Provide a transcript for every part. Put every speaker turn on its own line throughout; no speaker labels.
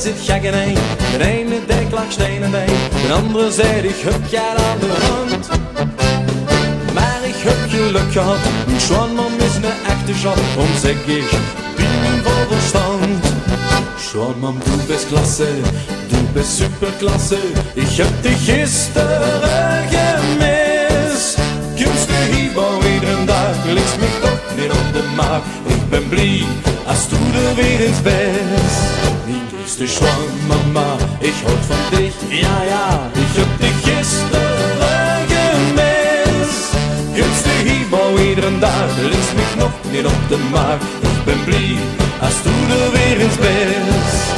zit gek in een. De ene denkt lag steen en been, de andere zei ik heb jij aan de hand. Maar ik heb geluk gehad, mijn schoonman is een echte schat. Om zeg ik, bin vol verstand. Schoonman, du bist klasse, du bist superklasse. Ik heb dich gisteren gemist. Kunst du hiebouw iedere dag, ligt mich toch niet op de maag. Ik ben blij, als du er weer eens bent. Mijn liefste Schwanmama, ik houd van dich, ja ja. Ik heb dich gisteren gemist. Kunst du hiebouw iedere dag, ligt mich nog niet op de maag. Ik ben blij, als du er weer eens bent.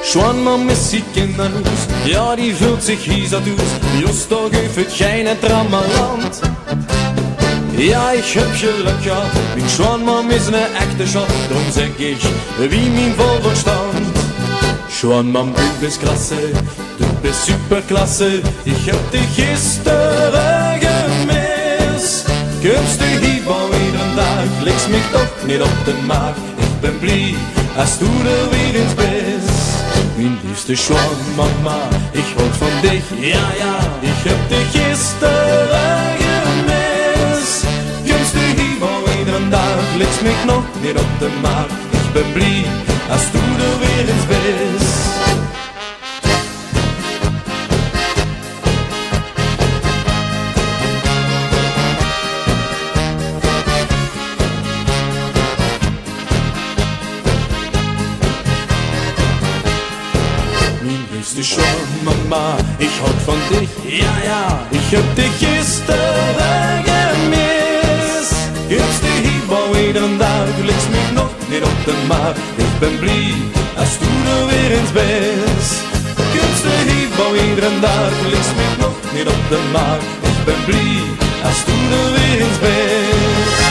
Schwanman is ziek in de hoes, ja die vult zich hier zo does. Just toch even geen het Rammerland. Ja, ik heb geluk gehad, mijn Schwanman is een echte schat. Daarom zeg ik, wie mijn vol verstand. Schwanman, du bist klasse, du bist superklasse. Ik heb dich gisteren gemist. Kunst du hiebouw iedere dag, ligt mich toch niet op de maag. Ik ben blij, als du er weer eens bent. Mijn liefste Schwanmama, ik houd van dich, ja ja. Ik heb dich gisteren gemist. Kunst du hiebouw iedere dag, ligt mich nog niet op de maag. Ik ben blij, als du er weer eens bent. Liefste Schwanmama, ich houd van dich, ja ja. Ich heb dich gisteren gemist. Kunst du hiebouw iedere dag, ligt mich nog niet op de maag. Ik ben blij, als du er weer eens bent. Kunst du hiebouw iedere dag, ligt mich nog niet op de maag. Ik ben blij, als du er weer eens bent.